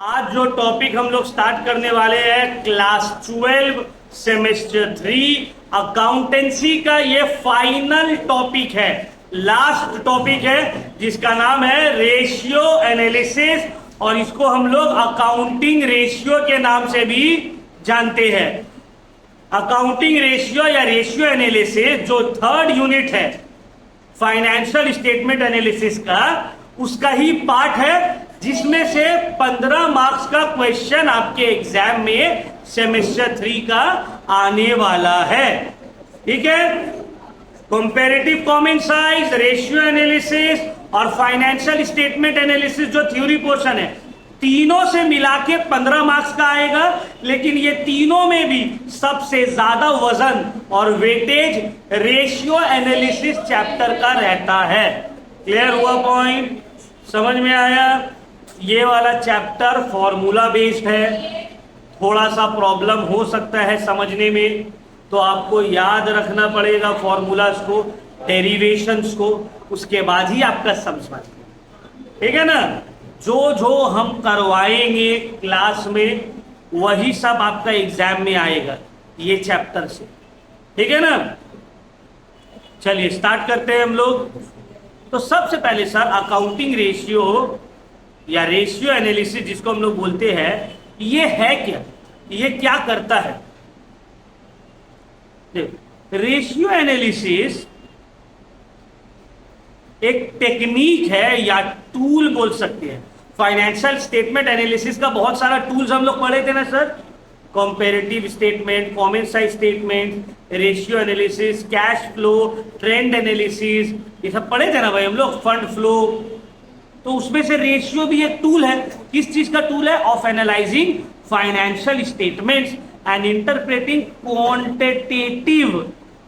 आज जो टॉपिक हम लोग स्टार्ट करने वाले हैं क्लास 12 सेमेस्टर 3 अकाउंटेंसी का ये फाइनल टॉपिक है, लास्ट टॉपिक है जिसका नाम है रेशियो एनालिसिस और इसको हम लोग अकाउंटिंग रेशियो के नाम से भी जानते हैं। अकाउंटिंग रेशियो या रेशियो एनालिसिस जो थर्ड यूनिट है फाइनेंशियल स्टेटमेंट एनालिसिस का, उसका ही पार्ट है जिसमें से 15 मार्क्स का क्वेश्चन आपके एग्जाम में सेमेस्टर 3 का आने वाला है। ठीक है, comparative common size, ratio analysis और फाइनेंशियल स्टेटमेंट एनालिसिस जो थ्योरी पोर्शन है, तीनों से मिला के 15 मार्क्स का आएगा। लेकिन ये तीनों में भी सबसे ज्यादा वजन और वेटेज रेशियो एनालिसिस चैप्टर का रहता है। क्लियर हुआ पॉइंट? समझ में आया? ये वाला चैप्टर फॉर्मूला बेस्ड है, थोड़ा सा प्रॉब्लम हो सकता है समझने में, तो आपको याद रखना पड़ेगा फॉर्मूलाज को, डेरिवेशंस को, उसके बाद ही आपका समझ। ठीक है ना? जो जो हम करवाएंगे क्लास में वही सब आपका एग्जाम में आएगा ये चैप्टर से। ठीक है ना? चलिए स्टार्ट करते हैं हम लोग। तो सबसे पहले सर अकाउंटिंग रेशियो या रेशियो एनालिसिस जिसको हम लोग बोलते हैं, ये है क्या, ये क्या करता है? रेशियो एनालिसिस एक टेक्निक है या टूल बोल सकते हैं। फाइनेंशियल स्टेटमेंट एनालिसिस का बहुत सारा टूल्स हम लोग पढ़े थे ना sir, comparative statement, common size statement, ratio analysis, cash flow, trend analysis, ये सब पढ़े थे ना भाई हम लोग, फंड फ्लो। तो उसमें से रेशियो भी एक टूल है। किस चीज का टूल है? Of analysing financial statements and interpreting quantitative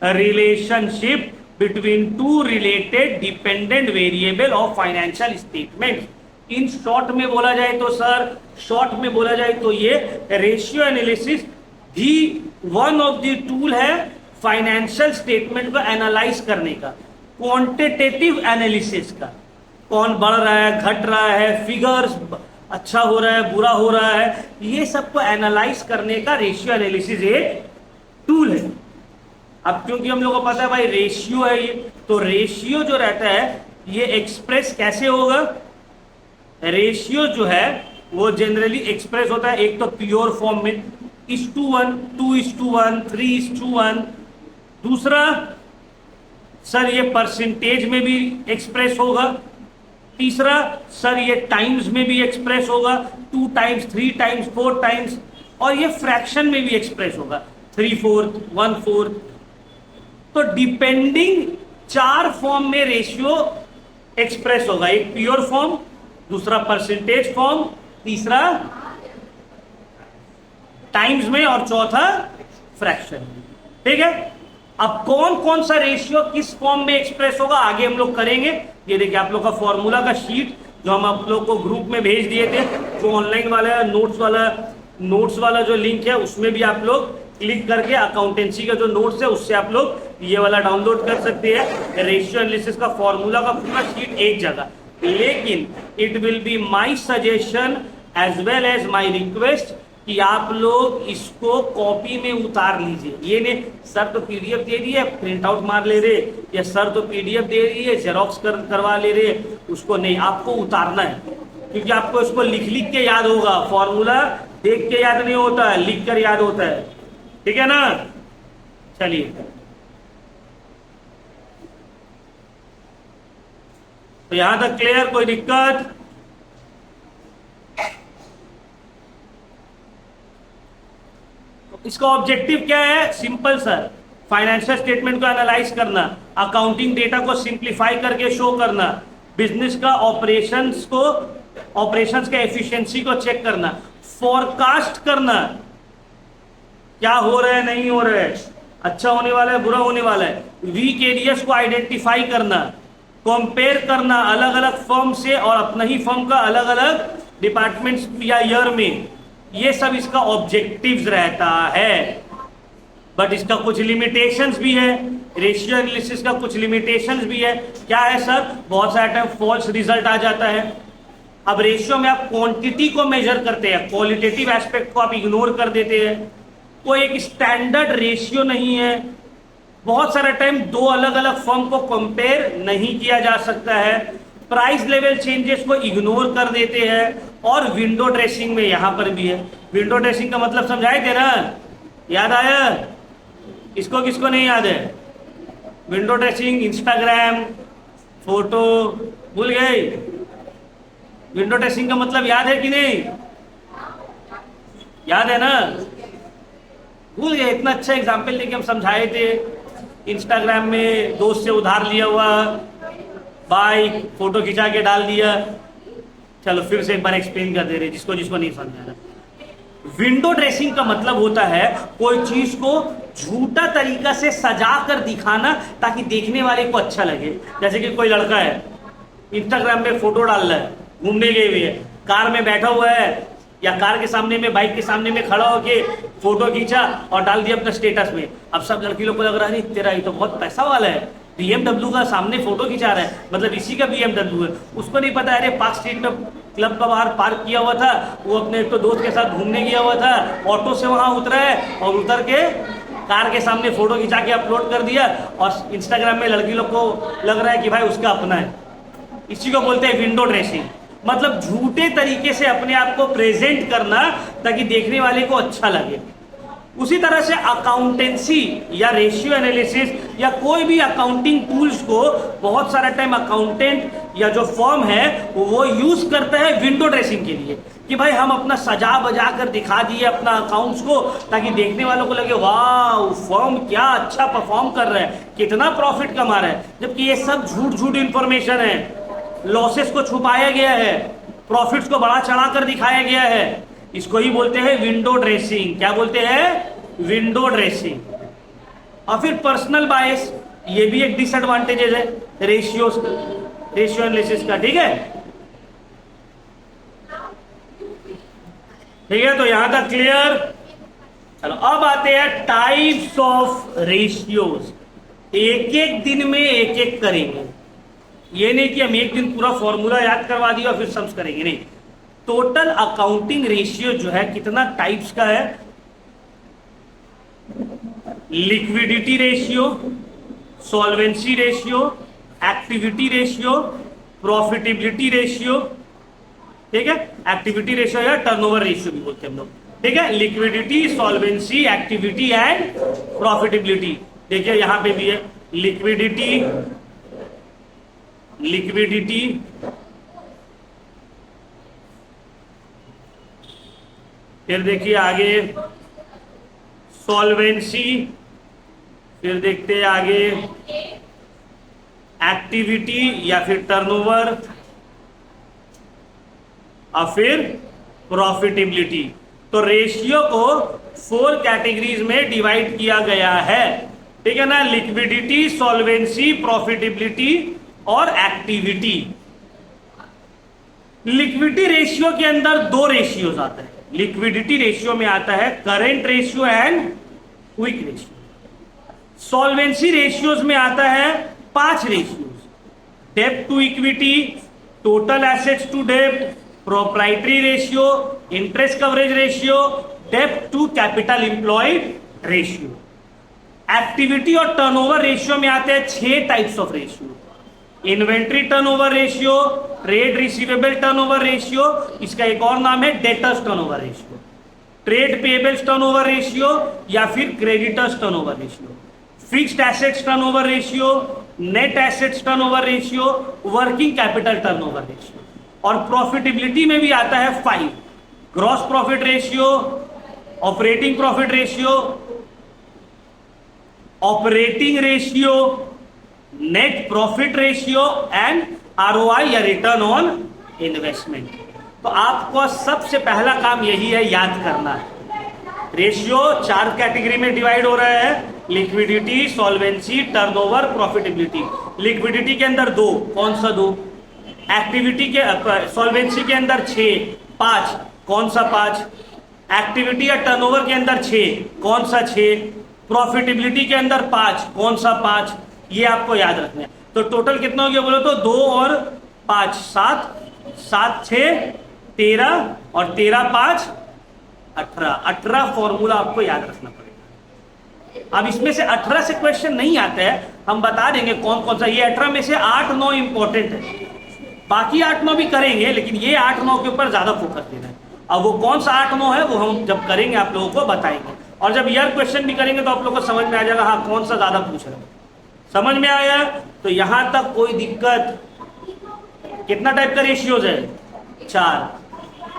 relationship between two related dependent variable of financial statement. In short में बोला जाए तो सर, शॉर्ट में बोला जाए तो ये रेशियो एनालिसिस भी वन ऑफ द टूल है फाइनेंशियल स्टेटमेंट को एनालाइज करने का, क्वांटिटेटिव एनालिसिस का। कौन बढ़ रहा है, घट रहा है, फिगर्स अच्छा हो रहा है, बुरा हो रहा है, ये सबको एनालाइज करने का रेशियो एनालिसिस एक टूल है। अब क्योंकि हम लोग को पता है भाई रेशियो है ये, तो रेशियो जो रहता है ये एक्सप्रेस कैसे होगा? रेशियो जो है वो जनरली एक्सप्रेस होता है एक तो प्योर फॉर्म में 1:1, 2:1, 3:1। दूसरा सर ये परसेंटेज में भी एक्सप्रेस होगा। तीसरा सर ये टाइम्स में भी एक्सप्रेस होगा, 2 टाइम्स, 3 टाइम्स, 4 टाइम्स। और ये फ्रैक्शन में भी एक्सप्रेस होगा, 3/4, 1/4। तो डिपेंडिंग 4 फॉर्म में रेशियो एक्सप्रेस होगा, एक प्योर फॉर्म, दूसरा परसेंटेज फॉर्म, तीसरा टाइम्स में और चौथा फ्रैक्शन में। ठीक है, अब कौन कौन सा रेशियो किस फॉर्म में एक्सप्रेस होगा आगे हम लोग करेंगे। ये देखिए आप लोग का फॉर्मूला का शीट जो हम आप लोग को ग्रुप में भेज दिए थे, जो ऑनलाइन वाला नोट्स वाला जो लिंक है उसमें भी आप लोग क्लिक करके अकाउंटेंसी का जो नोट्स है उससे आप लोग ये वाला डाउनलोड कर सकते हैं। रेशियो एनालिसिस का फॉर्मूला का पूरा शीट एक जगह। लेकिन it will be my suggestion as well as my request कि आप लोग इसको कॉपी में उतार लीजिए। ये नहीं सर तो पीडीएफ दे दिए प्रिंट आउट मार ले रहे, या सर तो पीडीएफ दे दिए जेरोक्स करवा ले रहे, उसको नहीं, आपको उतारना है। क्योंकि आपको इसको लिख के याद होगा, फॉर्मूला देख के याद नहीं होता है, लिख कर याद होता है। ठीक है ना? चलिए तो यहां तक क्लियर? कोई दिक्कत? इसका ऑब्जेक्टिव क्या है? सिंपल सर, फाइनेंशियल स्टेटमेंट को एनालाइज करना, अकाउंटिंग डेटा को सिंप्लीफाई करके शो करना, बिजनेस का ऑपरेशंस का एफिशिएंसी को चेक करना, फोरकास्ट करना क्या हो रहा है, नहीं हो रहा है, अच्छा होने वाला है, बुरा होने वाला है, वीक एरियाज को आइडेंटिफाई करना, कंपेयर करना अलग अलग फर्म से और अपना ही फर्म का अलग अलग डिपार्टमेंट्स या ईयर में, ये सब इसका ऑब्जेक्टिव्स रहता है। बट इसका कुछ लिमिटेशंस भी है, रेशियो एनालिसिस का कुछ लिमिटेशंस भी है। क्या है सर? बहुत सारे टाइम फॉल्स रिजल्ट आ जाता है, अब रेशियो में आप क्वांटिटी को मेजर करते हैं, क्वालिटेटिव एस्पेक्ट को आप इग्नोर कर देते हैं। कोई एक स्टैंडर्ड रेशियो नहीं है। बहुत सारा टाइम दो अलग अलग फर्म को कंपेयर नहीं किया जा सकता है। प्राइस लेवल चेंजेस को इग्नोर कर देते हैं। और विंडो ड्रेसिंग में यहां पर भी है। विंडो ड्रेसिंग का मतलब समझाए थे ना, याद आया? इसको किसको नहीं याद है? विंडो ड्रेसिंग, इंस्टाग्राम, फोटो भूल गए? विंडो ड्रेसिंग का मतलब याद है कि नहीं? याद है ना? भूल गए? इतना अच्छा एग्जाम्पल लेके हम समझाए थे। इंस्टाग्राम में दोस्त से उधार लिया हुआ बाइक फोटो खिंचा के डाल दिया। चलो फिर से एक बार एक्सप्लेन कर दे रहे जिसको जिसको नहीं समझा। विंडो ड्रेसिंग का मतलब होता है कोई चीज को झूठा तरीका से सजा कर दिखाना ताकि देखने वाले को अच्छा लगे। जैसे कि कोई लड़का है इंस्टाग्राम में फोटो डाल रहा है, घूमने गए हुए है, कार में बैठा हुआ है या कार के सामने में, बाइक के सामने में खड़ा होके फोटो खींचा और डाल दिया अपने स्टेटस में। अब सब लड़की लोग को लग रहा है तेरा ये तो बहुत पैसा वाला है, BMW का सामने फोटो खिंचा रहा है, मतलब इसी का BMW है। उसको नहीं पता अरे पार्क स्ट्रीट में क्लब का बाहर पार्क किया हुआ था, वो अपने एक तो दोस्त के साथ घूमने गया हुआ था, ऑटो से वहां उतरा है और उतर के कार के सामने फोटो खिंचा के अपलोड कर दिया और इंस्टाग्राम में लड़की लोग को लग रहा है कि भाई उसका अपना है। इसी को बोलते हैं विंडो ड्रेसिंग, मतलब झूठे तरीके से अपने आप को प्रेजेंट करना ताकि देखने वाले को अच्छा लगे। उसी तरह से अकाउंटेंसी या रेशियो एनालिसिस या कोई भी अकाउंटिंग टूल्स को बहुत सारा टाइम अकाउंटेंट या जो फर्म है वो यूज करता है विंडो ड्रेसिंग के लिए कि भाई हम अपना सजा बजा कर दिखा दिए अपना अकाउंट्स को ताकि देखने वालों को लगे वाह फर्म क्या अच्छा परफॉर्म कर रहा है, कितना प्रॉफिट कमा रहा है। जबकि ये सब झूठ झूठ इंफॉर्मेशन है। लॉसेस को छुपाया गया है, प्रॉफिट्स को बढ़ा चढ़ा कर दिखाया गया है। इसको ही बोलते हैं विंडो ड्रेसिंग। क्या बोलते हैं? Window dressing. और फिर पर्सनल बायस, ये भी एक डिसएडवांटेजेस है रेशियो एनालिसिस का। ठीक है, ठीक है, तो यहां तक क्लियर। चलो अब आते हैं टाइप्स ऑफ रेशियोज। एक एक दिन में एक एक करेंगे। ये नहीं कि हम एक दिन पूरा फॉर्मूला याद करवा दिया और फिर सम्स करेंगे, नहीं। टोटल अकाउंटिंग रेशियो जो है कितना टाइप्स का है? Liquidity ratio, solvency ratio, activity ratio, profitability ratio. ठीक है, एक्टिविटी रेशियो या टर्नओवर रेशियो भी बोलते हैं हम लोग। ठीक है, liquidity, solvency, activity and profitability. देखिए यहां पे भी है लिक्विडिटी, फिर देखिए आगे सॉल्वेंसी, फिर देखते हैं आगे एक्टिविटी या फिर टर्नओवर और फिर प्रॉफिटेबिलिटी। तो रेशियो को 4 कैटेगरीज में डिवाइड किया गया है। ठीक है ना, लिक्विडिटी, सॉल्वेंसी, प्रॉफिटेबिलिटी और एक्टिविटी। लिक्विडिटी रेशियो के अंदर 2 रेशियोज आते हैं। लिक्विडिटी रेशियो में आता है current ratio and quick ratio. Solvency ratios में आता है 5 रेशियोज: डेब्ट to equity, total assets to डेब्ट, proprietary ratio, interest coverage ratio, डेब्ट to capital employed ratio. Activity और टर्नओवर रेशियो में आते हैं 6 types of ratio: inventory turnover ratio, trade receivable turnover ratio, इसका एक और नाम है debtors turnover ratio, trade payables turnover ratio या फिर creditors turnover ratio, fixed assets turnover ratio, net assets turnover ratio, working capital turnover ratio. और profitability में भी आता है 5: gross profit ratio, operating profit ratio, operating ratio, net profit ratio and ROI या return on investment. तो आपको सबसे पहला काम यही है, याद करना है। रेशियो 4 कैटेगरी में डिवाइड हो रहा है: liquidity, solvency, turnover, profitability. Liquidity के अंदर 2, कौन सा 2? एक्टिविटी के सॉल्वेंसी के अंदर 5, कौन सा 5? एक्टिविटी या टर्नओवर के अंदर 6, कौन सा 6? प्रॉफिटेबिलिटी के अंदर 5, कौन सा 5? ये आपको याद रखना है। तो टोटल कितना हो गया बोलो तो 2 और 5, 7, 7 6 13 और 13 5 18। 18 फॉर्मूला आपको याद रखना पड़ेगा। अब इसमें से 18 से क्वेश्चन नहीं आते हैं, हम बता देंगे कौन कौन सा। ये 18 में से 8 9 इंपॉर्टेंट है, बाकी 8 9 भी करेंगे, लेकिन ये 8 9 के ऊपर ज्यादा फोकस देना है। अब वो कौन सा 8 9 है वो हम जब करेंगे आप लोगों को बताएंगे, और जब ईयर क्वेश्चन भी करेंगे तो आप लोगों को समझ में आ जाएगा हाँ कौन सा ज्यादा पूछ रहे हैं। समझ में आया? तो यहां तक कोई दिक्कत? कितना टाइप का रेशियोज है? 4।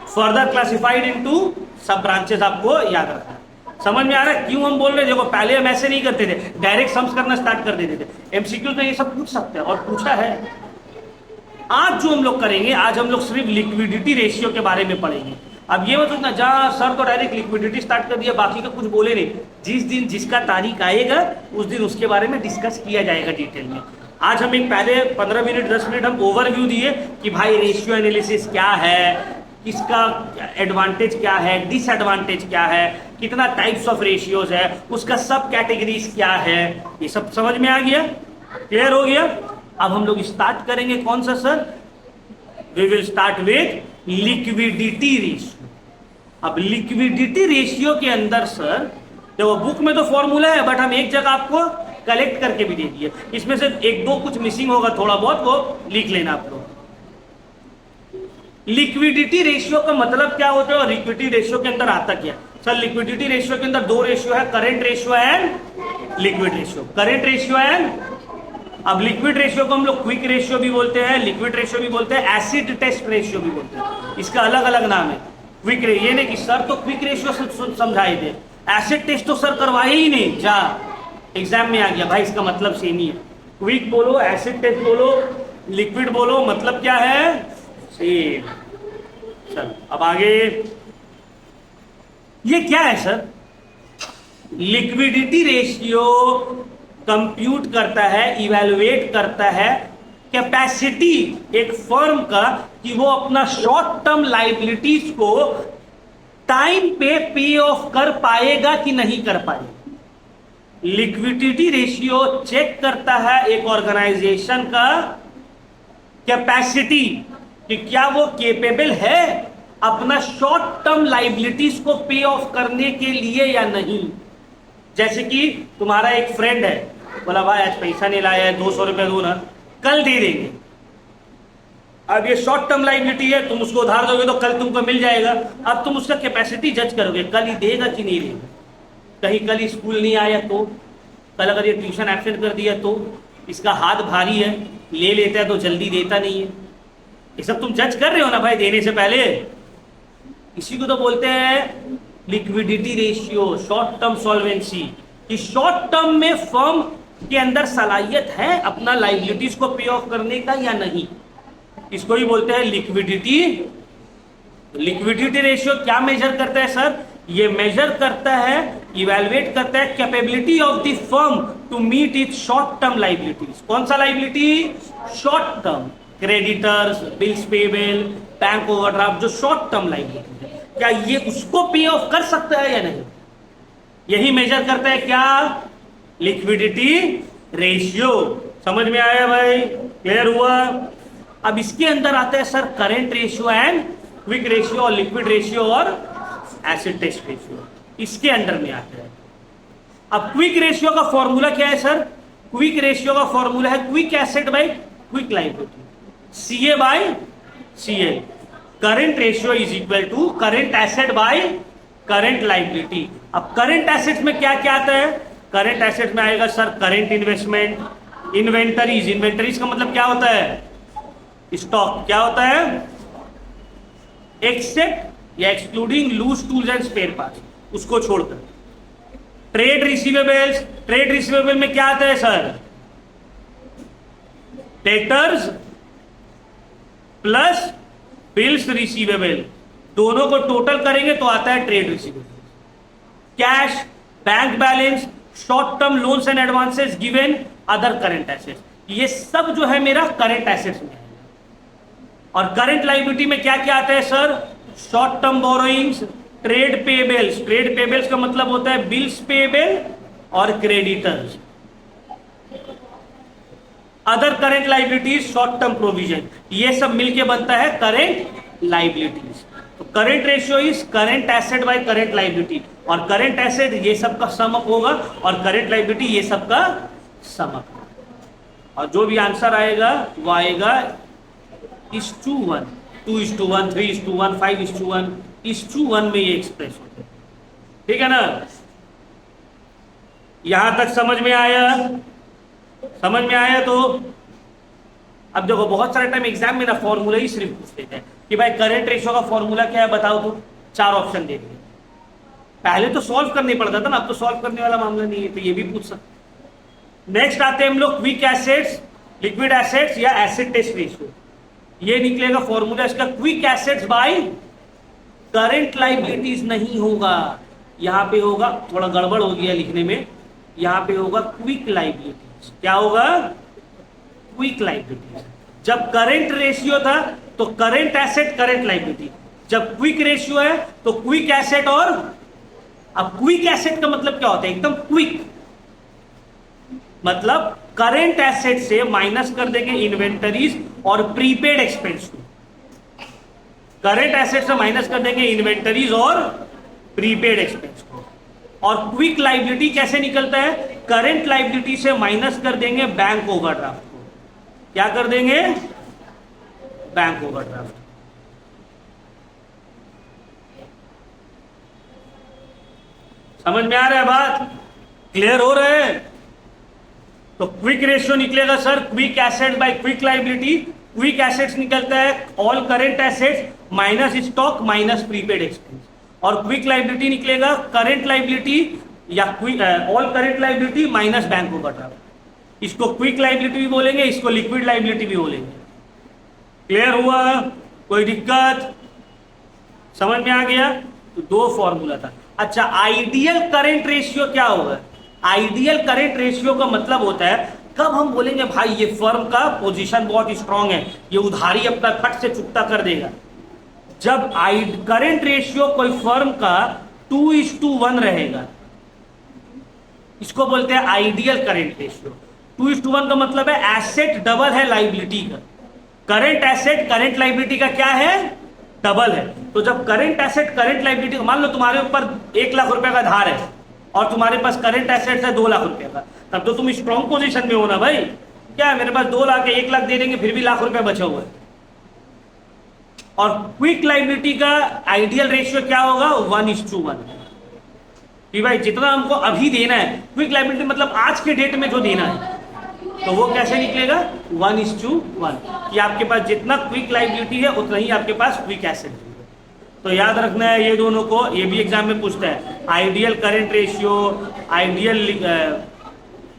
फर्दर क्लासिफाइड इनटू सब ब्रांचेस आपको याद रखना है। समझ में आ रहा है क्यों हम बोल रहे हैं? देखो पहले हम ऐसे नहीं करते थे, डायरेक्ट सम्स करना स्टार्ट कर देते थे। एमसीक्यू तो ये सब पूछ सकते हैं और पूछा है। आज जो हम लोग करेंगे, आज हम लोग सिर्फ लिक्विडिटी रेशियो के बारे में पढ़ेंगे। अब ये मत सोचना जहां सर तो डायरेक्ट लिक्विडिटी स्टार्ट कर दिया, बाकी का कुछ बोले नहीं। जिस दिन जिसका तारीख आएगा उस दिन उसके बारे में डिस्कस किया जाएगा डिटेल में। आज हम एक पहले 15 मिनट 10 मिनट हम ओवरव्यू दिए कि भाई रेशियो एनालिसिस क्या है, किसका एडवांटेज क्या है, डिसएडवांटेज क्या है, कितना टाइप्स ऑफ रेशियोज है, उसका सब कैटेगरीज क्या है, ये सब समझ में आ गया? क्लियर हो गया? अब हम लोग स्टार्ट करेंगे कौन सा sir? We will start with liquidity ratio. अब लिक्विडिटी रेशियो के अंदर सर देखो बुक में तो फॉर्मूला है, बट हम एक जगह आपको कलेक्ट करके भी दे दिए। इसमें से एक दो कुछ मिसिंग होगा थोड़ा बहुत, वो लिख लेना आप लोग। लिक्विडिटी रेशियो का मतलब क्या होता है और लिक्विडिटी रेशियो के अंदर आता क्या? सर लिक्विडिटी रेशियो के अंदर 2 रेशियो है, current ratio and liquid ratio. Current ratio and, अब लिक्विड रेशियो को हम लोग क्विक रेशियो भी बोलते हैं, लिक्विड रेशियो भी बोलते हैं, एसिड टेस्ट रेशियो भी बोलते हैं। इसका अलग अलग नाम है। क्विक ये नहीं कि सर तो क्विक रेशियो समझाए थे, एसिड टेस्ट तो सर करवाए ही नहीं, जा एग्जाम में आ गया भाई, इसका मतलब सेम ही है। क्विक बोलो, एसिड टेस्ट बोलो, लिक्विड बोलो, मतलब क्या है? सेम। चल अब आगे, ये क्या है सर? लिक्विडिटी रेशियो कंप्यूट करता है, इवैल्यूएट करता है कैपेसिटी एक फर्म का कि वो अपना शॉर्ट टर्म लायबिलिटीज को टाइम पे ऑफ कर पाएगा कि नहीं कर पाएगा। लिक्विडिटी रेशियो चेक करता है एक ऑर्गेनाइजेशन का कैपेसिटी कि क्या वो केपेबल है अपना शॉर्ट टर्म लायबिलिटीज को पे ऑफ करने के लिए या नहीं। जैसे कि तुम्हारा एक फ्रेंड है, बोला भाई आज पैसा नहीं लाया है, 200 रुपए दो ना, कल दे देंगे। अब ये शॉर्ट टर्म लायबिलिटी है, तुम उसको उधार दोगे तो कल तुमको मिल जाएगा। अब तुम उसका कैपेसिटी जज करोगे, कल ही देगा कि नहीं देगा। कहीं कल स्कूल नहीं आया तो, कल अगर ये ट्यूशन एब्सेंट कर दिया तो, इसका हाथ भारी है, ले लेता है तो जल्दी देता नहीं है। ये सब तुम जज कर रहे हो ना भाई देने से पहले। इसी को तो बोलते हैं liquidity ratio, short term solvency, कि शॉर्ट टर्म में फर्म के अंदर सलाहियत है अपना लायबिलिटीज को पे ऑफ करने का या नहीं। इसको ही बोलते हैं लिक्विडिटी। लिक्विडिटी रेशियो क्या मेजर करता है सर? ये मेजर करता है, इवैल्यूएट करता है capability of the firm to meet its short term liabilities. कौन सा liability? Short term, creditors, bills payable, bank overdraft, जो शॉर्ट टर्म लायबिलिटी है, क्या ये उसको पे ऑफ कर सकता है या नहीं। यही मेजर करता है क्या? Liquidity ratio. समझ में आया भाई? क्लियर हुआ? अब इसके अंदर आता है sir current ratio and quick ratio, और लिक्विड रेशियो और एसिड टेस्ट रेशियो इसके अंडर में आता है। अब क्विक रेशियो का फॉर्मूला क्या है सर? क्विक रेशियो का फॉर्मूला है quick asset by quick liability, CA by CL. Current ratio is equal to current asset by current liability. अब करंट एसेट्स में क्या क्या आता है? करंट एसेट्स में आएगा sir current investment, inventories. Inventories का मतलब क्या होता है? स्टॉक। क्या होता है? एक्सेप्ट या excluding loose tools and spare parts, उसको छोड़कर। ट्रेड रिसीवेबल्स, ट्रेड रिसीवेबल में क्या आता है sir? Debtors plus bills receivable, दोनों को टोटल करेंगे तो आता है trade receivable. Cash, bank balance, short term loans and advances given, other current assets, ये सब जो है मेरा करंट एसेट्स में है। और करंट लायबिलिटी में क्या क्या आता है sir? Short term borrowings, trade payables. Trade payables का मतलब होता है बिल्स पेबल और creditors. Other current liabilities, short term provision, ये सब मिलके बनता है करेंट लाइबिलिटीज। तो current ratio is current asset by current liability, और करेंट एसेट ये सब का सम अप होगा और करेंट लाइबिलिटी ये सब का सम अप, और जो भी आंसर आएगा वो आएगा (1:1), 2:1, 3:1, 5:1, 1:1 में ये एक्सप्रेस होते हैं। ठीक है ना, यहां तक समझ में आया? समझ में आया? तो अब देखो बहुत सारे टाइम एग्जाम में ना फॉर्मूला ही सिर्फ पूछ लेते हैं कि भाई करंट रेशियो का फॉर्मूला क्या है बताओ, तो 4 ऑप्शन दे दिए। पहले तो सॉल्व करने पड़ता था ना, अब तो सॉल्व करने वाला मामला नहीं है, तो ये भी पूछ सकते। नेक्स्ट आते हैं हम लोग क्विक एसेट्स, लिक्विड एसेट्स या एसिड टेस्ट रेशियो। ये निकलेगा फॉर्मूला इसका, quick assets by current liabilities नहीं होगा, यहां पे होगा, थोड़ा गड़बड़ हो गया लिखने में, यहां पे होगा क्विक लाइबिलिटीज। क्या होगा? Quick liabilities. जब करंट रेशियो था तो करंट एसेट करंट लाइबिलिटी, जब क्विक रेशियो है तो क्विक एसेट, और अब क्विक एसेट का मतलब क्या होता है? एकदम क्विक, मतलब करंट एसेट से माइनस कर देंगे इन्वेंटरीज और प्रीपेड एक्सपेंस को, करंट एसेट से माइनस कर देंगे इन्वेंटरीज और प्रीपेड एक्सपेंस को। और क्विक लाइबिलिटी कैसे निकलता है? करंट लाइबिलिटी से माइनस कर देंगे बैंक ओवरड्राफ्ट को। क्या कर देंगे? Bank overdraft. समझ में आ रहा है बात? क्लियर हो रहा है? तो क्विक रेशियो निकलेगा sir quick asset by quick liability. Quick assets निकलता है all current assets minus stock minus prepaid expense, और क्विक लाइबिलिटी निकलेगा करंट लाइबिलिटी या all current liability minus bank overdraft. इसको क्विक लाइबिलिटी भी बोलेंगे, इसको लिक्विड लाइबिलिटी भी बोलेंगे। क्लियर हुआ? कोई दिक्कत? समझ में आ गया? तो 2 फॉर्मूला था। अच्छा, आइडियल करंट रेशियो क्या होगा? आइडियल करंट रेशियो का मतलब होता है कब हम बोलेंगे भाई ये फर्म का पोजीशन बहुत स्ट्रांग है, ये उधारी अपना फट से चुकता कर देगा। जब करंट रेशियो कोई फर्म का 2:1 रहेगा, इसको बोलते हैं आइडियल करंट रेशियो। 2:1 का मतलब है एसेट डबल है लाइबिलिटी का, करंट एसेट करंट लाइबिलिटी का क्या है? डबल है। तो जब करंट एसेट करंट लाइबिलिटी, मान लो तुम्हारे ऊपर 1 लाख रुपए का धार है और तुम्हारे पास करंट एसेट है 2 लाख रुपए का, तब तो तुम स्ट्रॉन्ग पोजीशन में हो ना भाई। क्या मेरे पास 2 लाख है, 1 लाख दे देंगे फिर भी लाख रुपए बचा हुआ है। और क्विक लाइबिलिटी का आइडियल रेशियो क्या होगा? 1:1, कि भाई जितना हमको अभी देना है, क्विक लाइबिलिटी मतलब आज के डेट में जो देना है, तो वो कैसे निकलेगा? 1:1, कि आपके पास जितना क्विक लाइबिलिटी है उतना ही आपके पास क्विक एसेट है। तो याद रखना है ये दोनों को, ये भी एग्जाम में पूछता है, ideal current ratio, ideal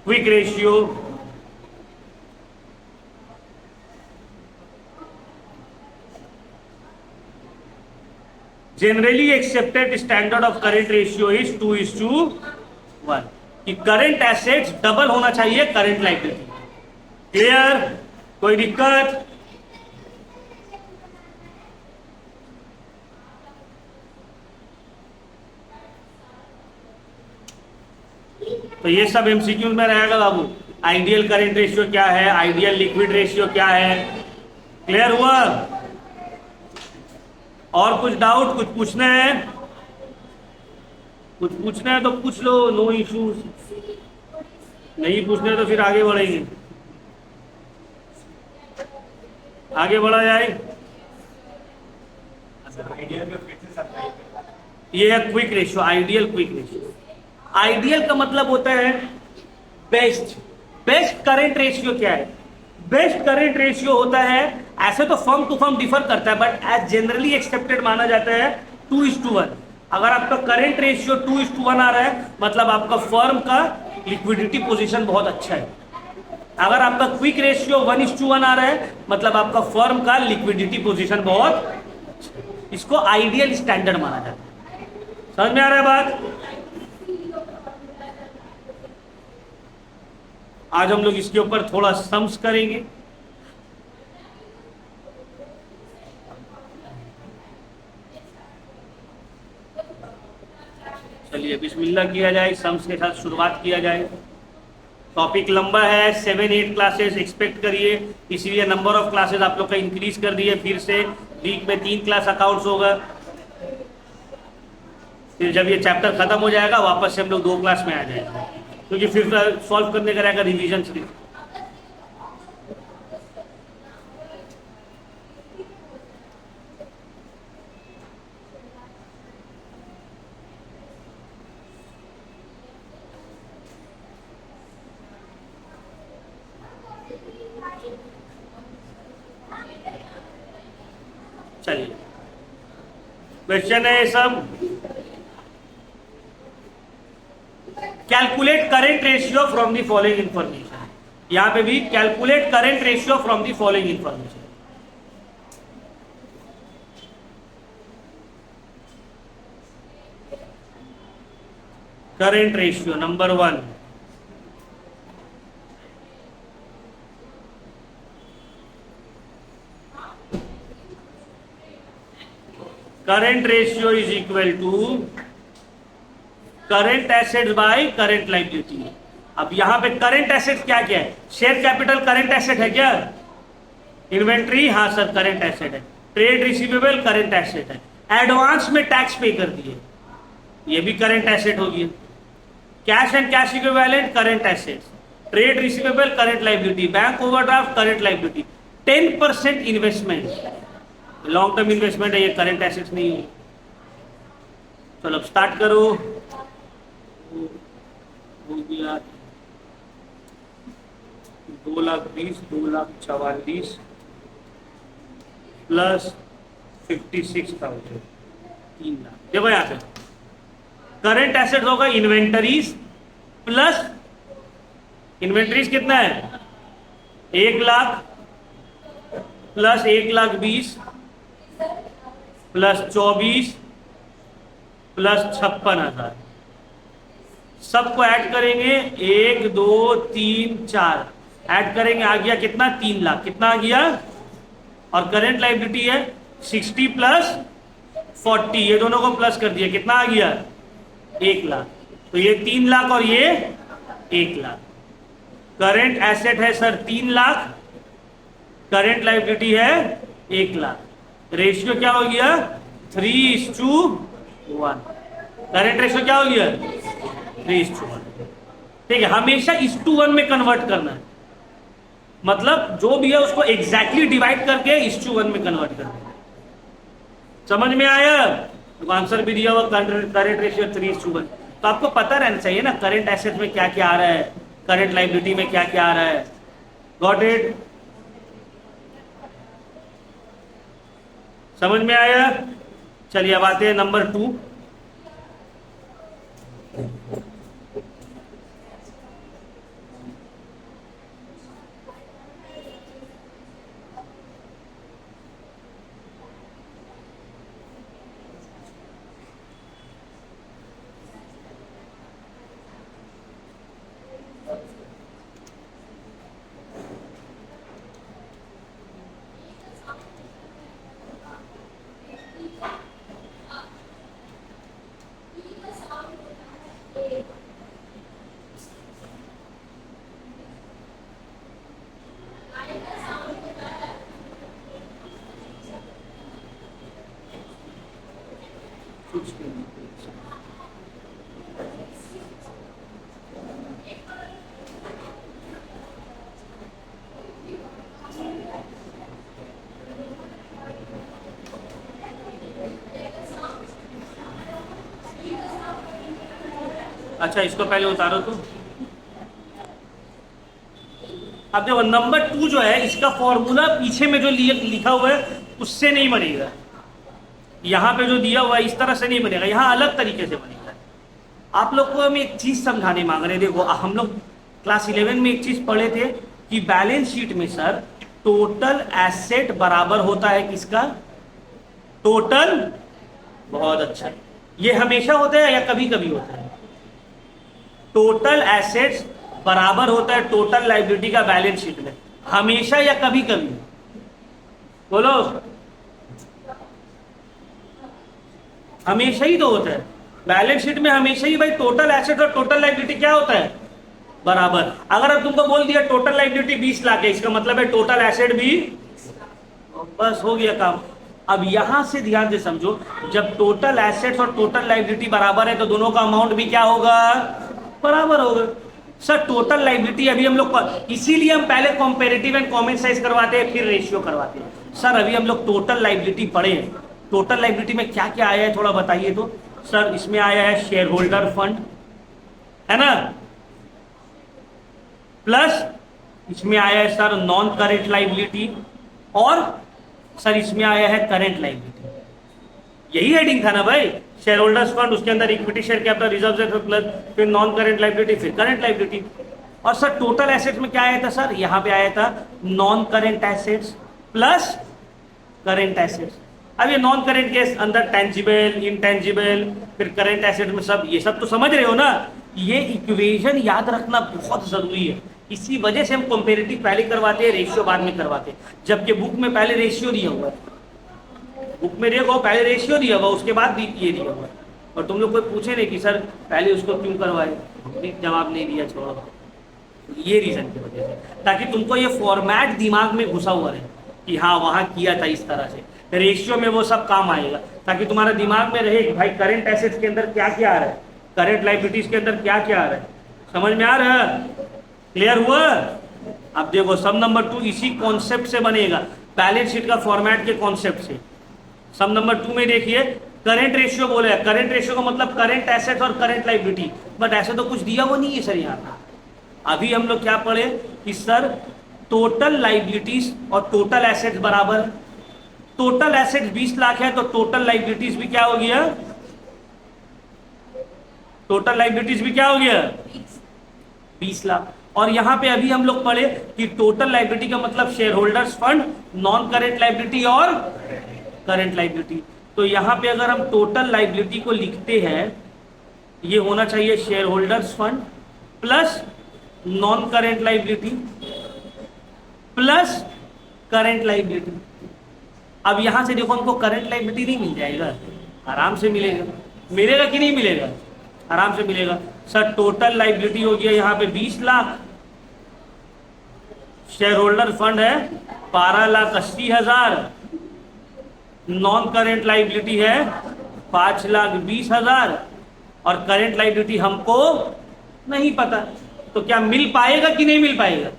quick ratio. Generally accepted standard of current ratio is 2:1, कि करंट एसेट्स डबल होना चाहिए करंट लाइबिलिटी। क्लियर? कोई दिक्कत? तो ये सब एमसीक्यू में रहेगा बाबू। आइडियल करंट रेशियो क्या है, आइडियल लिक्विड रेशियो क्या है। क्लियर हुआ? और कुछ डाउट, कुछ पूछना है? कुछ पूछना है तो पूछ लो, नो इश्यूज। नहीं पूछना है तो फिर आगे बढ़ेंगे, आगे बढ़ा जाए। ये है quick ratio, ideal quick ratio. Ideal का मतलब होता है बेस्ट। बेस्ट करंट रेशियो क्या है? बेस्ट करंट रेशियो होता है, ऐसे तो फर्म टू फर्म डिफर करता है, बट एज जनरली एक्सेप्टेड माना जाता है 2:1। अगर आपका करंट रेशियो 2:1 आ रहा है मतलब आपका फर्म का लिक्विडिटी पोजीशन बहुत अच्छा है। अगर आपका क्विक रेशियो 1:1 आ रहा है मतलब आपका फर्म का लिक्विडिटी पोजीशन बहुत अच्छा है। इसको आइडियल स्टैंडर्ड माना जाता है। समझ में आ रहा है बात? आज हम लोग इसके ऊपर थोड़ा सम्स करेंगे। चलिए बिस्मिल्लाह किया जाए, सम्स के साथ शुरुआत किया जाए। टॉपिक लंबा है, 7-8 क्लासेस एक्सपेक्ट करिए, इसीलिए नंबर ऑफ क्लासेस आप लोग का इंक्रीज कर दिए। फिर से वीक में 3 क्लास अकाउंट्स होगा। फिर जब ये चैप्टर खत्म हो जाएगा वापस से हम लोग 2 क्लास में आ जाएंगे, क्योंकि फिर सॉल्व करने का रहेगा रिविजन सिर्फ। चलिए क्वेश्चन है ये सब। Calculate current ratio from the following information. यहां पे भी calculate current ratio from the following information. Current ratio number 1, current ratio is equal to current assets by current liability। अब यहां पे करंट एसेट क्या क्या है? शेयर कैपिटल करंट एसेट है क्या? इन्वेंट्री, हाँ सर करंट एसेट है। ट्रेड रिसीवेबल करंट एसेट है। एडवांस में टैक्स पे कर दिए, ये भी करंट एसेट होगी। Cash and cash equivalent current asset. Trade receivable current liability. Bank overdraft current liability. 10% investment long term investment है, ये करंट एसेट्स नहीं है। चलो अब स्टार्ट करो। हो गया 2,20,000, 2,44,000 प्लस 56,000, 3 लाख। देखो यहां पे करंट एसेट्स होगा इन्वेंटरीज प्लस, इन्वेंटरीज कितना है 1 लाख प्लस 1,20,000 प्लस 24 प्लस 56,000, सबको ऐड करेंगे 1 2 3 4 ऐड करेंगे, आ गया कितना 3 लाख। कितना आ गया? और करंट लाइबिलिटी है 60 प्लस 40, ये दोनों को प्लस कर दिया, कितना आ गया 1 लाख। तो ये 3 लाख और ये 1 लाख। करंट एसेट है सर 3 लाख, करंट लाइबिलिटी है 1 लाख। रेशियो क्या हो गया 3:1। करंट रेशियो क्या हो गया 3:1। ठीक है, हमेशा 1:1 में कन्वर्ट करना है, मतलब जो भी है उसको एग्जैक्टली डिवाइड करके 1:1 में कन्वर्ट करना है। समझ में आया? तो आंसर भी दिया हुआ करंट रेशियो 3:1। तो आपको पता रहना चाहिए ना करंट एसेट में क्या क्या आ रहा है, करंट लाइबिलिटी में क्या क्या आ रहा है। Got it? समझ में आया? चलिए अब आते हैं नंबर 2। अच्छा इसको पहले उतारो। तो अब देखो नंबर 2 जो है इसका फॉर्मूला पीछे में जो लिखा हुआ है उससे नहीं बनेगा। यहां पे जो दिया हुआ है इस तरह से नहीं बनेगा, यहां अलग तरीके से बनेगा। आप लोग को हम एक चीज समझाने मांग रहे हैं। देखो हम लोग क्लास 11 में एक चीज पढ़े थे कि बैलेंस शीट में सर टोटल एसेट बराबर होता है किसका? टोटल। बहुत अच्छा, ये हमेशा होता है या कभी कभी होता है? टोटल एसेट्स बराबर होता है टोटल लाइबिलिटी का बैलेंस शीट में, हमेशा या कभी कभी? बोलो। हमेशा ही तो होता है बैलेंस शीट में, हमेशा ही भाई। टोटल एसेट और टोटल लाइबिलिटी क्या होता है? बराबर। अगर अब तुमको बोल दिया टोटल लाइबिलिटी 20 लाख है, इसका मतलब है टोटल एसेट भी, बस हो गया काम। अब यहां से ध्यान से समझो, जब टोटल एसेट्स और टोटल लाइबिलिटी बराबर है तो दोनों का अमाउंट भी क्या होगा, बराबर होगा। सर टोटल लाइबिलिटी अभी हम लोग, इसीलिए हम पहले कंपैरेटिव एंड कॉमन साइज करवाते हैं फिर रेशियो करवाते हैं। सर अभी हम लोग टोटल लाइबिलिटी पढ़े, टोटल लाइबिलिटी में क्या क्या आया है थोड़ा बताइए तो। सर इसमें आया है शेयर होल्डर फंड, है ना, प्लस इसमें आया है सर नॉन करेंट लाइबिलिटी, और सर इसमें आया है करेंट लाइबिलिटी। यही हेडिंग था ना भाई, शेयर होल्डर्स फंड, उसके अंदर equity share capital reserve plus फिर नॉन करेंट लाइबिलिटी फिर करेंट लाइबिलिटी। और सर टोटल एसेट्स में क्या आया था सर, यहां पे आया था non current assets plus current assets. अब ये नॉन करेंट के अंदर टेंजिबल, इनटेंजिबल, फिर करेंट एसेट में सब, ये सब तो समझ रहे हो ना। ये इक्वेशन याद रखना बहुत जरूरी है, इसी वजह से हम कंपेरेटिव पहले करवाते हैं, रेशियो बाद में करवाते हैं। जबकि बुक में पहले रेशियो दिया हुआ है, बुक में देखो पहले रेशियो दिया हुआ उसके बाद ये दिया हुआ है। और तुम लोग कोई पूछे नहीं कि सर पहले उसको क्यों करवाए, जवाब नहीं दिया, छोड़ो। ये रीजन की वजह से, ताकि तुमको ये फॉर्मेट दिमाग में घुसा हुआ रहे कि हाँ वहां किया था इस तरह से, रेशियो में वो सब काम आएगा, ताकि तुम्हारे दिमाग में रहे कि भाई करंट एसेट्स के अंदर क्या क्या आ रहा है, करंट लाइबिलिटीज के अंदर क्या क्या आ रहा है। समझ में आ रहा है, क्लियर हुआ। अब देखो सम नंबर 2 इसी कॉन्सेप्ट से बनेगा, बैलेंस शीट का फॉर्मेट के कॉन्सेप्ट से। सम नंबर 2 में देखिए करंट रेशियो बोले, करंट रेशियो का मतलब करंट एसेट और करंट लाइबिलिटी, बट ऐसे तो कुछ दिया हुआ नहीं है सर यहाँ। अभी हम लोग क्या पढ़े कि सर टोटल लाइबिलिटीज और टोटल एसेट्स बराबर, टोटल एसेट्स 20 लाख है तो टोटल लाइबिलिटीज भी क्या हो गया, टोटल लाइबिलिटीज भी क्या हो गया 20 लाख। और यहां पे अभी हम लोग पढ़े कि टोटल लाइबिलिटी का मतलब share holders fund, non current liability और करेंट लाइबिलिटी। तो यहां पे अगर हम टोटल लाइबिलिटी को लिखते हैं, ये होना चाहिए share holders fund plus non current liability plus current liability. अब यहां से देखो हमको करंट लाइबिलिटी नहीं मिल जाएगा, आराम से मिलेगा, मिलेगा कि नहीं मिलेगा, आराम से मिलेगा। सर टोटल लाइबिलिटी हो गया यहाँ पे 20 लाख, शेयर होल्डर फंड है 12,80,000, नॉन करेंट लाइबिलिटी है 5,20,000, और करेंट लाइबिलिटी हमको नहीं पता। तो क्या मिल पाएगा कि नहीं मिल पाएगा,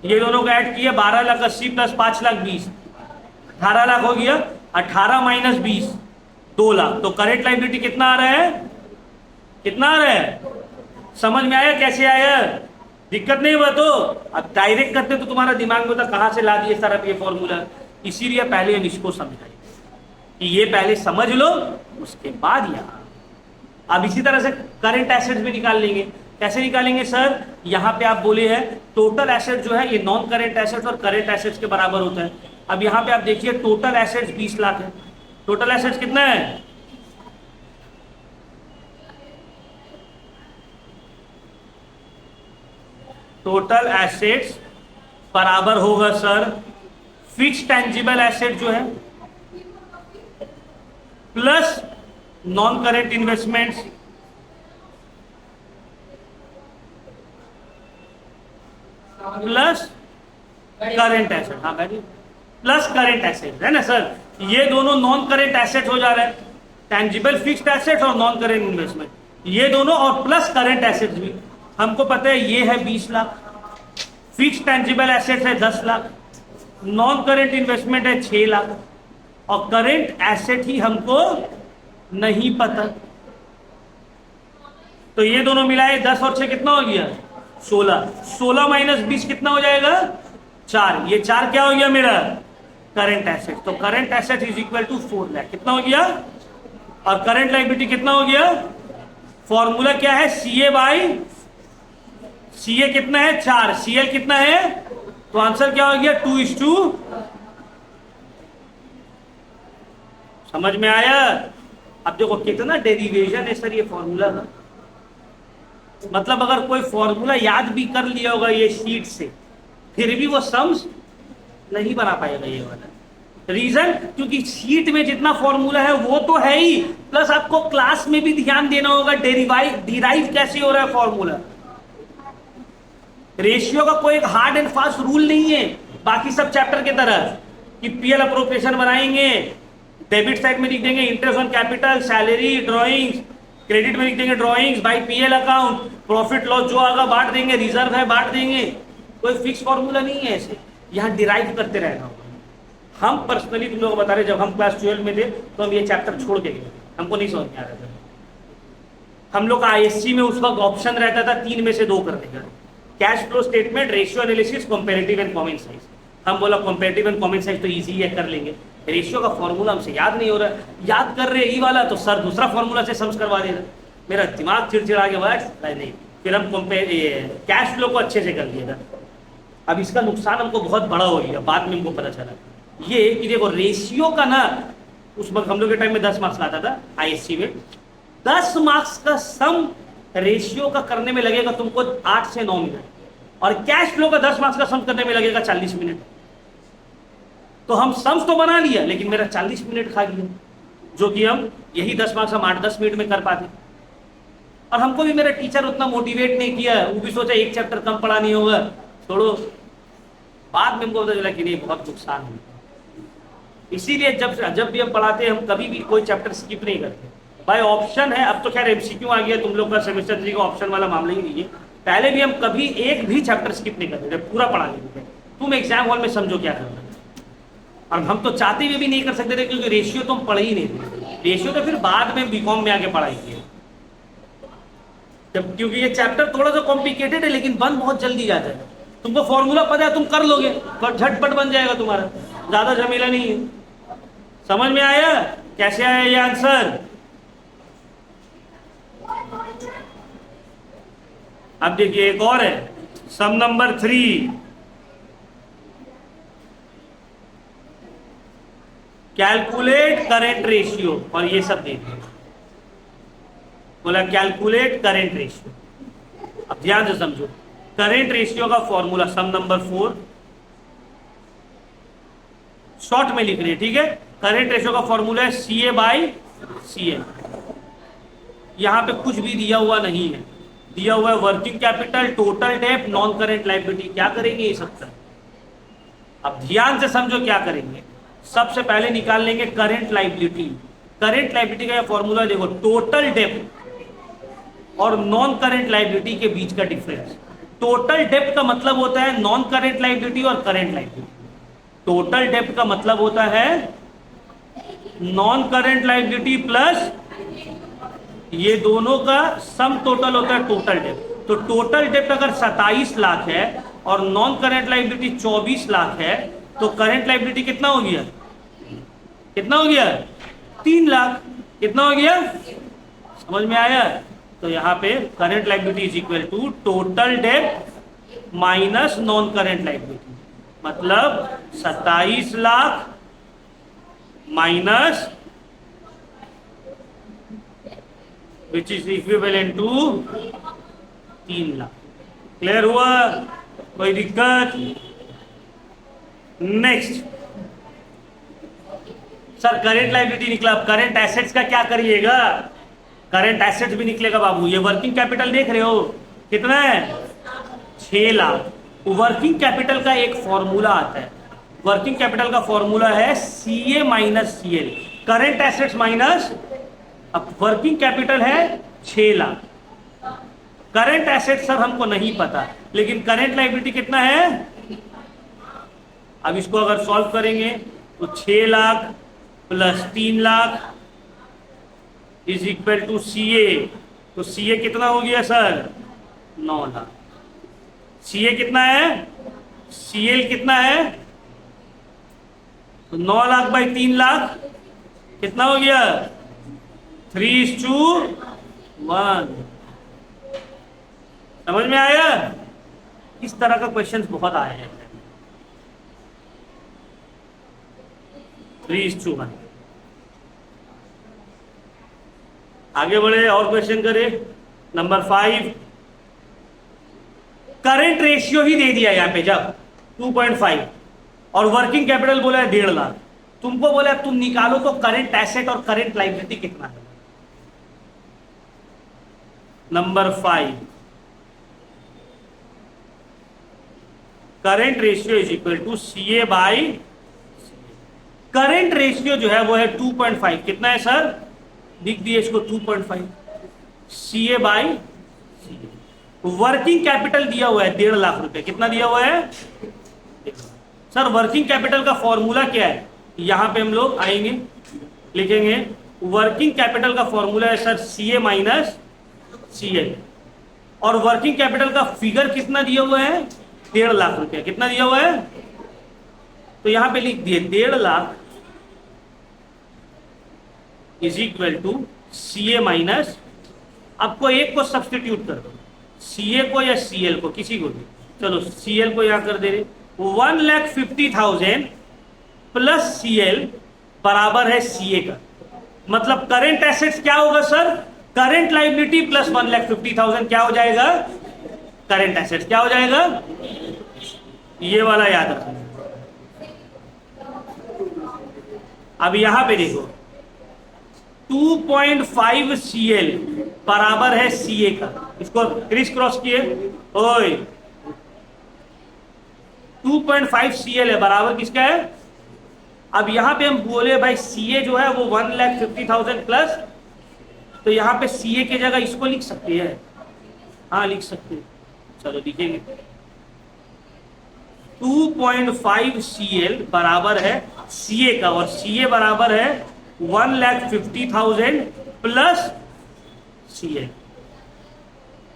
ये दोनों को ऐड किया 12,80,000 प्लस 5,20,000, 18 लाख हो गया, 18 माइनस 20 2 लाख। तो करेंट लाइबिलिटी कितना आ रहा है, कितना आ रहा है, समझ में आया कैसे आया, दिक्कत नहीं हुआ। तो अब डायरेक्ट करते तो तुम्हारा दिमाग में होता कहां से ला दिए सर अब ये फॉर्मूला, इसीलिए पहले हम इसको समझाए कि ये पहले समझ लो उसके बाद यहां। अब इसी तरह से करंट एसेट्स भी निकाल लेंगे, कैसे निकालेंगे सर, यहां पे आप बोले हैं टोटल एसेट जो है ये नॉन करेंट एसेट्स और करेंट एसेट्स के बराबर होता है। अब यहां पे आप देखिए टोटल एसेट्स 20 लाख है, टोटल एसेट्स कितना है, टोटल एसेट्स बराबर होगा सर फिक्स टेंजिबल एसेट जो है plus non current investments plus current asset, हाँ बैठिए, प्लस करेंट एसेट है ना सर। ये दोनों नॉन करेंट एसेट हो जा रहा है, टेंजिबल फिक्स्ड एसेट और नॉन करेंट इन्वेस्टमेंट, ये दोनों, और प्लस करेंट एसेट्स भी। हमको पता है ये है 20 लाख, फिक्स्ड टेंजिबल एसेट्स है 10 लाख, नॉन करेंट इन्वेस्टमेंट है 6 लाख, और करेंट एसेट ही हमको नहीं पता। तो ये दोनों मिलाए 10 और 6 कितना हो गया 16, 16 माइनस 20 कितना हो जाएगा 4, ये 4 क्या हो गया मेरा करंट एसेट। तो current asset is equal to 4 lakh, कितना हो गया, और करंट लाइबिलिटी कितना हो गया, फॉर्मूला क्या है सीए बाई, सीए कितना है 4, सीएल कितना है, तो आंसर क्या हो गया 2:2। समझ में आया। अब देखो कितना डेरिवेशन है सर ये फॉर्मूला का, मतलब अगर कोई फॉर्मूला याद भी कर लिया होगा ये शीट से, फिर भी वो सम्स नहीं बना पाएगा ये वाला। रीजन क्योंकि शीट में जितना फॉर्मूला है वो तो है ही, प्लस आपको क्लास में भी ध्यान देना होगा डिराइव कैसे हो रहा है फॉर्मूला। रेशियो का कोई हार्ड एंड फास्ट रूल नहीं है बाकी सब चैप्टर के तरह कि पीएल अप्रोप्रिएशन बनाएंगे, डेबिट साइड में लिख देंगे interest on capital, salary, drawings, credit में लिख देंगे drawings by PL account, profit loss जो आगा बांट देंगे, रिजर्व है बांट देंगे। कोई फिक्स फॉर्मूला नहीं है ऐसे, यहाँ डिराइव करते रहना होगा। हम पर्सनली तुम लोगों को बता रहे, जब हम क्लास 12 में थे तो हम ये चैप्टर छोड़ के गए, हमको नहीं समझ में आ रहा था। हम लोग का आईएससी में उस वक्त ऑप्शन रहता था 3 में से 2 करने का, cash flow statement, ratio analysis, comparative and common size. हम बोला कंपैरेटिव एंड कॉमन साइज तो इजी है, कर लेंगे। रेशियो का फॉर्मूला हमसे याद नहीं हो रहा, याद कर रहे ई वाला तो सर दूसरा फॉर्मूला से सम्स करवा देगा। मेरा दिमाग चिड़चिड़ा के बैठ नहीं, फिर हम कैश फ्लो को अच्छे से कर लिया था। अब इसका नुकसान हमको बहुत बड़ा हो गया, बाद में हमको पता चला ये कि देखो रेशियो का ना, उस वक्त हम लोग के टाइम में 10 मार्क्स आता था आईएससी में, 10 मार्क्स का सम रेशियो का करने में लगेगा तुमको 8 से 9 मिनट, और कैश फ्लो का 10 मार्क्स का सम करने में लगेगा 40 मिनट। तो हम सम्स तो बना लिया लेकिन मेरा 40 मिनट खा गया, जो कि हम यही 10 मार्क्स हम 8-10 मिनट में कर पाते। और हमको भी मेरा टीचर उतना मोटिवेट नहीं किया, वो भी सोचा एक चैप्टर कम पढ़ा नहीं होगा, छोड़ो। बाद में हमको पता चला कि नहीं, बहुत नुकसान हुआ। इसीलिए जब भी हम पढ़ाते हैं हम कभी भी कोई चैप्टर स्किप नहीं करते। भाई ऑप्शन है, अब तो खैर एमसीक्यू आ गया, तुम लोग का सेमेस्टर 3 का ऑप्शन वाला मामला ही नहीं है। पहले भी हम कभी एक भी चैप्टर स्किप नहीं करते थे, पूरा पढ़ा लेते थे। तुम एग्जाम हॉल में समझो क्या करना है, और हम तो चाहते हुए भी नहीं कर सकते थे क्योंकि रेशियो तो हम पढ़े ही नहीं थे। रेशियो तो फिर बाद में बीकॉम में आके पढ़ाई की, जब क्योंकि ये चैप्टर थोड़ा सा कॉम्प्लिकेटेड है लेकिन बन बहुत जल्दी जाता है। तुमको फॉर्मूला पता है, तुम कर लोगे, झटपट बन जाएगा तुम्हारा, ज्यादा झमेला नहीं है। समझ में आया कैसे आया ये आंसर? अब देखिए एक और है, सम नंबर 3, कैलकुलेट करेंट रेशियो, और ये सब देखिए बोला कैलकुलेट करेंट रेशियो। अब ध्यान से समझो, करेंट रेशियो का फॉर्मूला सम नंबर 4 शॉर्ट में लिख रहे हैं, ठीक है। करेंट रेशियो का फॉर्मूला है CA बाई CL। यहां पे कुछ भी दिया हुआ नहीं है, दिया हुआ है वर्किंग कैपिटल, टोटल डेब्ट, नॉन करेंट लायबिलिटी। क्या करेंगे ये सब सर? अब ध्यान से समझो क्या करेंगे। सबसे पहले निकाल लेंगे करेंट लायबिलिटी। करेंट लायबिलिटी का फॉर्मूला देखो, टोटल डेब्ट और नॉन करेंट लायबिलिटी के बीच का डिफरेंस। टोटल डेब्ट का मतलब होता है नॉन करेंट लायबिलिटी और करेंट लायबिलिटी। टोटल डेब्ट का मतलब होता है नॉन करेंट लायबिलिटी प्लस ये दोनों का सम टोटल होता है टोटल डेब्ट। तो टोटल डेब्ट अगर 27 लाख है और नॉन करेंट लायबिलिटी 24 लाख है, तो करेंट लायबिलिटी कितना हो गया? कितना हो गया? 3 लाख। कितना हो गया? समझ में आया? तो यहां पे current liability is equal to total डेब्ट माइनस नॉन करेंट लायबिलिटी, मतलब 27 lakh minus which is equivalent to 3 lakh. Clear हुआ? कोई दिक्कत? नेक्स्ट सर करेंट लायबिलिटी निकला, अब करेंट एसेट्स का क्या करिएगा? करेंट एसेट्स भी निकलेगा बाबू। ये वर्किंग कैपिटल देख रहे हो कितना है? 6 लाख। वर्किंग कैपिटल का एक फॉर्मूला आता है, वर्किंग कैपिटल का फॉर्मूला है CA minus CL, current assets minus. अब वर्किंग कैपिटल है 6 लाख, करंट एसेट सर हमको नहीं पता, लेकिन करंट लायबिलिटी कितना है? अब इसको अगर सॉल्व करेंगे तो 6 lakh plus 3 lakh is equal to CA। तो CA कितना हो गया सर? 9 लाख। CA कितना है? CL कितना है? तो 9 लाख बाई 3 लाख कितना हो गया? 3:1। समझ में आया? इस तरह का क्वेश्चंस बहुत आए हैं। 3:1। आगे बढ़े और क्वेश्चन करें। नंबर 5, करंट रेशियो ही दे दिया यहां पे जब 2.5 और वर्किंग कैपिटल बोला है 1.5 लाख। तुमको बोला तुम निकालो तो करंट एसेट और करंट लायबिलिटी कितना है। Number 5, current ratio is equal to C A by, current ratio जो है वो है 2.5, कितना है सर, लिख दिए इसको 2.5, C A by C A. Working capital दिया हुआ है 1.5 लाख रुपए, कितना दिया हुआ है सर, वर्किंग कैपिटल का फॉर्मूला क्या है, यहां पे हम लोग आएंगे, लिखेंगे वर्किंग कैपिटल का फॉर्मूला है sir C A minus C L, और वर्किंग कैपिटल का फिगर कितना दिया हुआ है 1.5 लाख रुपया, कितना दिया हुआ है, तो यहां पे लिख दिए 1.5 lakh is equal to C A minus, आपको एक को सब्सटीट्यूट कर दो, सी ए को या सी एल को, किसी को भी, चलो सी एल को यहां कर दे रहे, 1,50,000 प्लस सी एल बराबर है सी ए का, मतलब करेंट एसेट्स क्या होगा सर, करेंट लाइबिलिटी प्लस 1,50,000 क्या हो जाएगा, करेंट एसेट्स क्या हो जाएगा, ये वाला याद रखना। अब यहां पे देखो 2.5 CL बराबर है CA का, इसको क्रिस क्रॉस किए, ओए 2.5 CL है बराबर किसका है, अब यहां पे हम बोले भाई CA जो है वो 1,50,000 प्लस, तो यहां पे CA की जगह इसको लिख सकते हैं, हाँ लिख सकते हैं, चलो लिखेंगे 2.5 CL बराबर है CA का, और CA बराबर है 1,50,000 प्लस CL।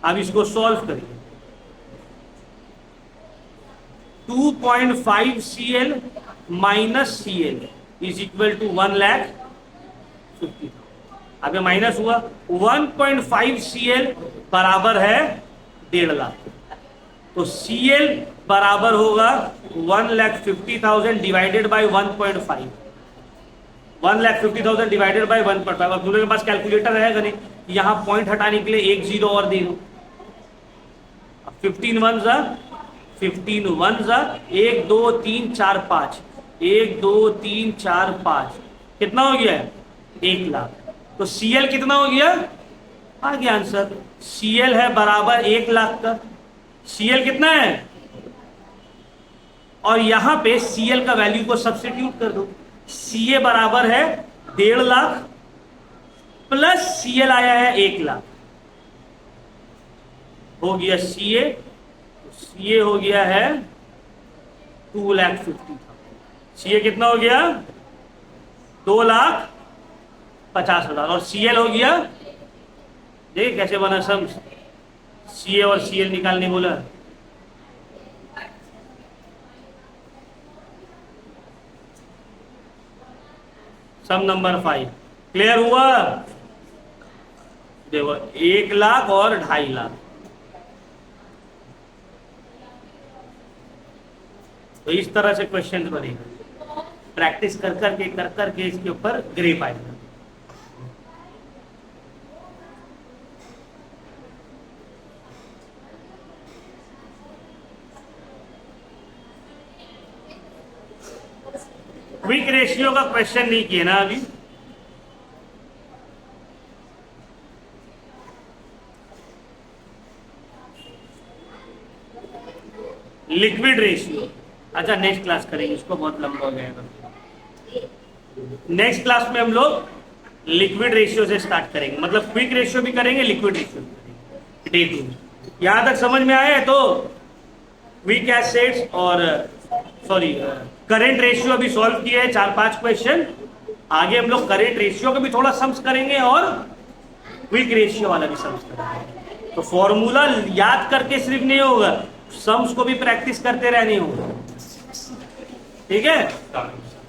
अब इसको सॉल्व करिए, 2.5 CL minus CL is equal to 1,50,000, अब ये माइनस हुआ, 1.5 CL बराबर है 1.5 लाख, तो CL बराबर होगा 1,50,000 डिवाइडेड बाई 1.5, 1,50,000 डिवाइडेड बाई 1.5। अब दूसरे के पास कैलकुलेटर रहेगा नहीं, यहां पॉइंट हटाने के लिए एक जीरो और दे दो, 15 1 जा 15 1 जा 1 2 3 4 5, 1 2 3 4 5, कितना हो गया 1 लाख, तो CL कितना हो गया, आ गया आंसर, CL है बराबर 1 लाख का, CL कितना है, और यहां पे CL का वैल्यू को सब्स्टिट्यूट कर दो, CA बराबर है 1.5 लाख प्लस CL आया है 1 लाख, हो गया CA हो गया है 2,50,000, CA कितना हो गया 2,50,000, और CL हो गया, देखिए कैसे बना सम, CA और CL निकालने बोला, सम नंबर 5 क्लियर हुआ, देखो 1 लाख और 2.5 लाख, तो इस तरह से क्वेश्चन बनेगा, प्रैक्टिस कर करके इसके ऊपर ग्रेप आएगा। क्विक रेशियो का क्वेश्चन नहीं किए ना अभी, लिक्विड रेशियो, अच्छा नेक्स्ट क्लास करेंगे इसको, बहुत लंबा हो जाएगा, नेक्स्ट क्लास में हम लोग लिक्विड रेशियो से स्टार्ट करेंगे, मतलब क्विक रेशियो भी करेंगे, लिक्विड रेशियो भी करेंगे, डे 2। यहां तक समझ में आया है, तो क्विक एसेट्स और सॉरी करेंट रेशियो भी सॉल्व किए हैं 4-5 क्वेश्चन, आगे हम लोग करेंट रेशियो को भी थोड़ा सम्स करेंगे और क्विक रेशियो वाला भी सम्स करेंगे, तो फॉर्मूला याद करके सिर्फ नहीं होगा, सम्स को भी प्रैक्टिस करते रहने होगा, ठीक है,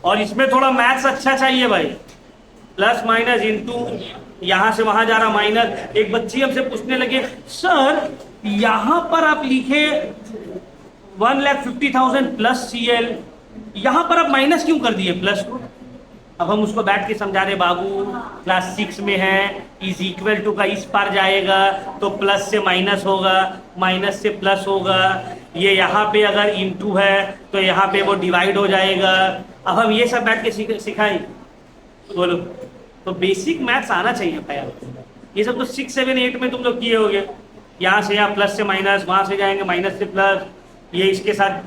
और इसमें थोड़ा मैथ्स अच्छा चाहिए भाई, प्लस माइनस इंटू, यहां से वहां जा रहा माइनस, एक बच्ची हमसे पूछने लगे सर यहां पर आप लिखे 1,50,000 प्लस CL, यहां पर आप माइनस क्यों कर दिए प्लस को, अब हम उसको बैठ के समझा रहे, बाबू क्लास 6 में है, इज इक्वल टू का इस पार जाएगा तो प्लस से माइनस होगा, माइनस से प्लस होगा, ये यहाँ पे अगर इनटू है तो यहाँ पे वो डिवाइड हो जाएगा, अब हम ये सब बैठ के सिखाएं, बोलो, तो बेसिक मैथ्स आना चाहिए भैया, ये सब तो 6 7 8 में तुम लोग किए होगे, यहाँ से यहाँ प्लस से माइनस, वहां से जाएंगे माइनस से प्लस, ये इसके साथ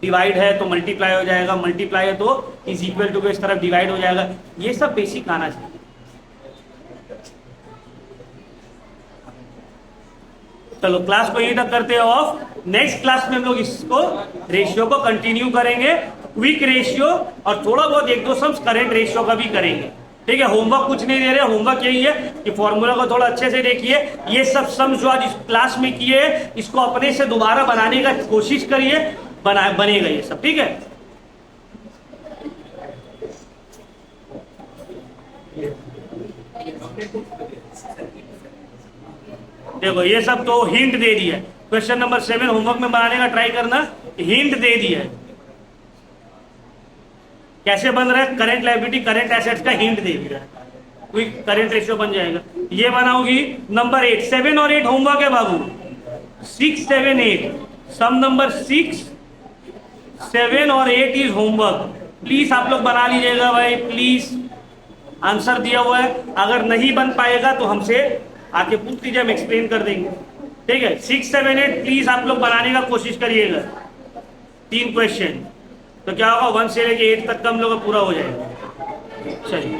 डिवाइड है तो मल्टीप्लाई हो जाएगा, मल्टीप्लाई है तो इज इक्वल टू को इस तरफ डिवाइड हो जाएगा। ये सब बेसिक आना चाहिए। चलो क्लास को यहीं तक करते हैं ऑफ। नेक्स्ट क्लास में हम लोग इसको रेशियो को कंटिन्यू करेंगे, क्विक रेशियो, और थोड़ा बहुत एक दो सम्स करेंट रेशियो का भी करेंगे। ठीक है, होमवर्क कुछ नहीं दे रहे, होमवर्क यही है कि फॉर्मूला को थोड़ा अच्छे से देखिए, ये सब सम्स जो आज इस क्लास में किए इसको अपने से दोबारा बनाने का कोशिश करिए, बनेगा ये सब। ठीक है, देखो ये सब तो हिंट दे दिया है। क्वेश्चन नंबर 7 होमवर्क में बनाने का ट्राई करना, हिंट दे दिया है कैसे बन रहा है, करंट लायबिलिटी करंट एसेट्स का हिंट दे दिया है, क्विक करंट रेशियो बन जाएगा। ये बनाओगी। नंबर 8, 7 और 8 होमवर्क है बाबू, 6, 7, 8, सम नंबर 6, 7 और 8 इज होमवर्क। प्लीज आप लोग बना लीजिएगा भाई, प्लीज। आंसर दिया हुआ है, अगर नहीं बन पाएगा तो हमसे आके पूछ लीजिए, हम एक्सप्लेन कर देंगे। ठीक है, 6, 7, 8 प्लीज आप लोग बनाने का कोशिश करिएगा। 3 क्वेश्चन, तो क्या होगा 1 से लेके 8 तक का हम लोग का पूरा हो जाएगा। चलिए।